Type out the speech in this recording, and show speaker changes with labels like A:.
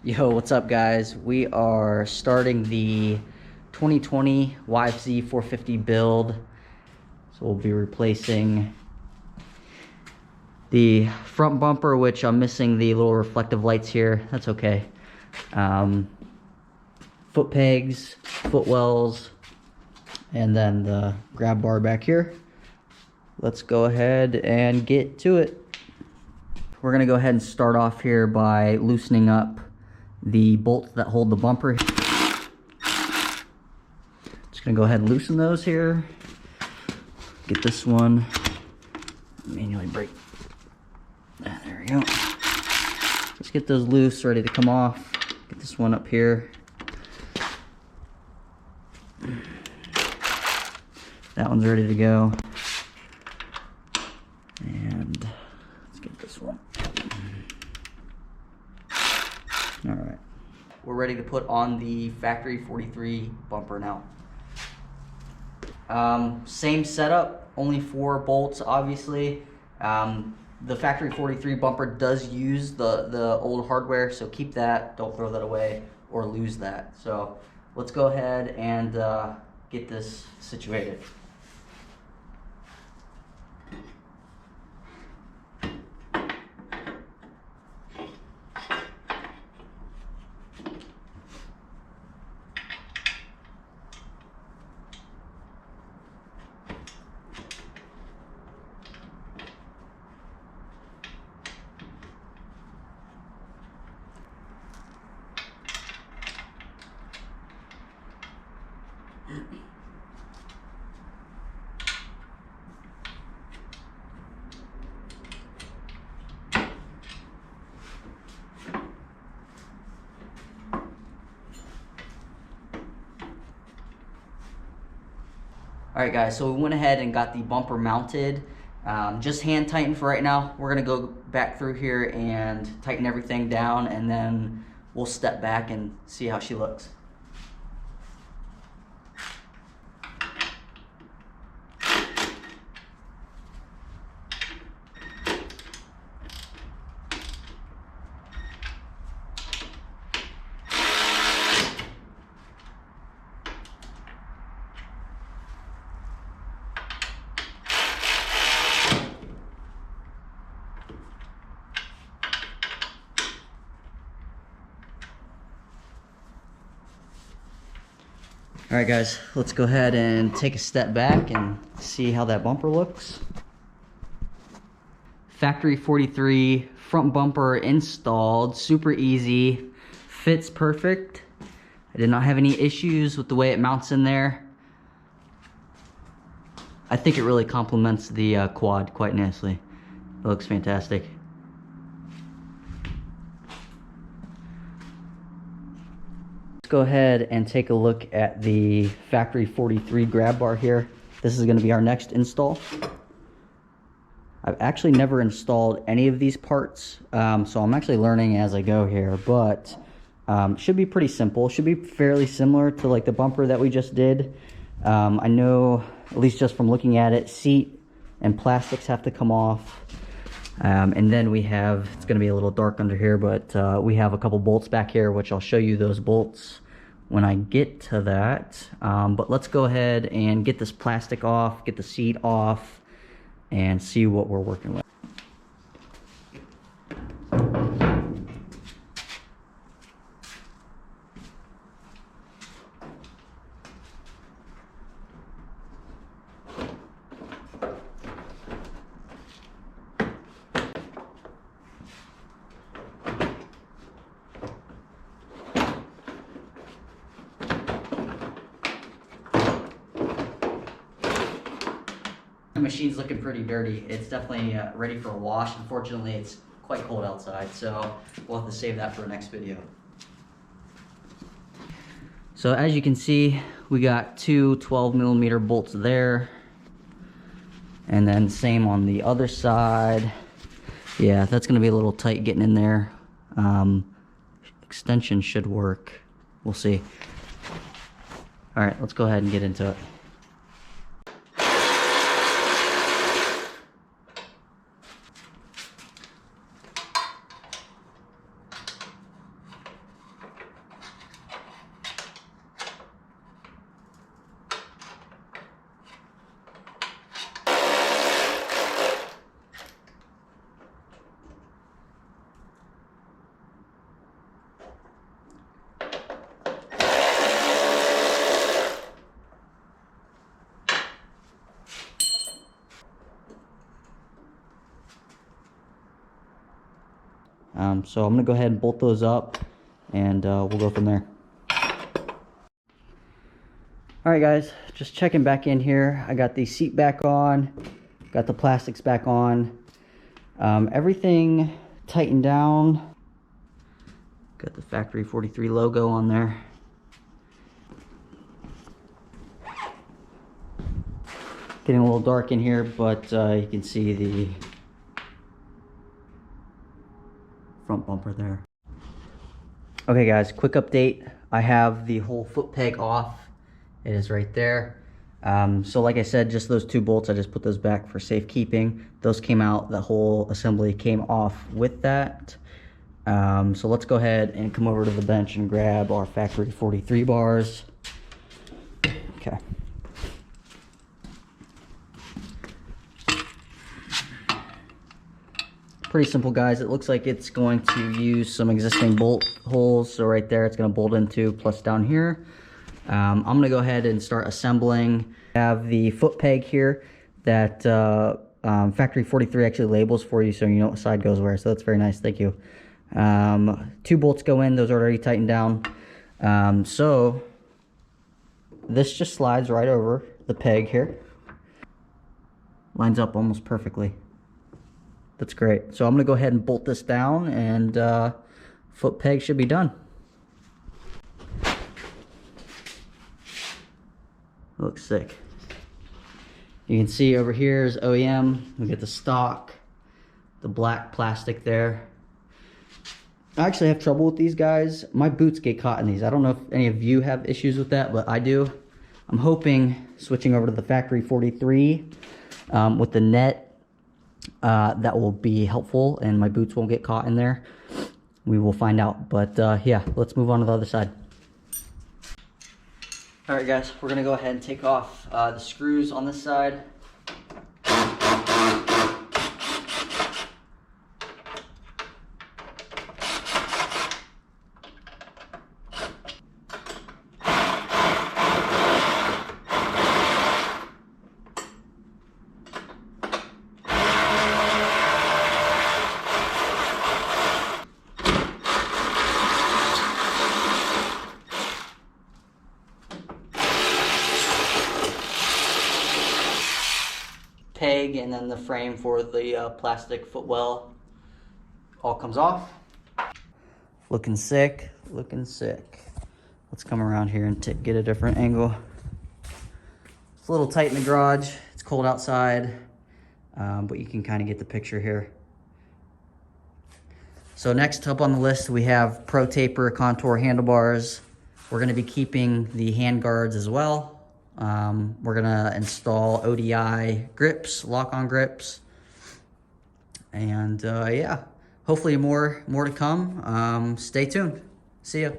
A: Yo, what's up guys? We are starting the 2020 YFZ450 build. So we'll be replacing the front bumper, which I'm missing the little reflective lights here. That's okay. Foot pegs, footwells, and then the grab bar back here. Let's go ahead and get to it. We're gonna go ahead and start off here by loosening up the bolts that hold the bumper. Just gonna go ahead and loosen those here. Get this one, manually break. There we go. Let's get those loose, ready to come off. Get this one up here. That one's ready to go. And let's get this one. All right, we're ready to put on the factory 43 bumper now. Same setup, only 4 bolts obviously. The factory 43 bumper does use the old hardware, so keep that, don't throw that away or lose that. So let's go ahead and get this situated. Alright guys, so we went ahead and got the bumper mounted. Just hand tighten for right now. We're gonna go back through here and tighten everything down, and then we'll step back and see how she looks. All right guys, let's go ahead and take a step back and see how that bumper looks. Factory 43 front bumper installed, super easy, fits perfect. I did not have any issues with the way it mounts in there. I think it really complements the quad quite nicely. It looks fantastic. Go ahead and take a look at the factory 43 grab bar here. This is going to be our next install. I've actually never installed any of these parts, so I'm actually learning as I go here, but should be pretty simple. Should be fairly similar to like the bumper that we just did. I know, at least just from looking at it, seat and plastics have to come off. And then we have, it's going to be a little dark under here, but we have a couple bolts back here, which I'll show you those bolts when I get to that. But let's go ahead and get this plastic off, get the seat off, and see what we're working with. The machine's looking pretty dirty. It's definitely ready for a wash. Unfortunately, it's quite cold outside, so we'll have to save that for a next video. So as you can see, we got 2 12mm bolts there, and then same on the other side. Yeah, that's gonna be a little tight getting in there. Extension should work. We'll see. All right, let's go ahead and get into it. So I'm gonna go ahead and bolt those up, and we'll go from there. All right, guys, just checking back in here. I got the seat back on, got the plastics back on, everything tightened down. Got the factory 43 logo on there. Getting a little dark in here, but you can see the front bumper there. Okay, guys, quick update. I have the whole foot peg off. It is right there. So like I said, just those 2 bolts, I just put those back for safekeeping. Those came out, the whole assembly came off with that. So let's go ahead and come over to the bench and grab our factory 43 bars. Okay. Pretty simple, guys. It looks like it's going to use some existing bolt holes. So right there, it's going to bolt into, plus down here. I'm going to go ahead and start assembling. I have the foot peg here that factory 43 actually labels for you, so you know what side goes where. So that's very nice. Thank you. 2 bolts go in. Those are already tightened down. So this just slides right over the peg here. Lines up almost perfectly. That's great. So I'm going to go ahead and bolt this down, and foot peg should be done. Looks sick. You can see over here is OEM. We get the stock, the black plastic there. I actually have trouble with these guys. My boots get caught in these. I don't know if any of you have issues with that, but I do. I'm hoping switching over to the factory 43 with the net, that will be helpful and my boots won't get caught in there. We will find out, but yeah, let's move on to the other side. All right, guys, we're gonna go ahead and take off the screws on this side. Peg and then the frame for the plastic footwell all comes off. Looking sick, looking sick. Let's come around here and get a different angle. It's a little tight in the garage. It's cold outside, but you can kind of get the picture here. So next up on the list, we have Pro Taper contour handlebars. We're going to be keeping the hand guards as well. We're gonna install ODI grips, lock-on grips, and yeah, hopefully more to come. Stay tuned. See ya.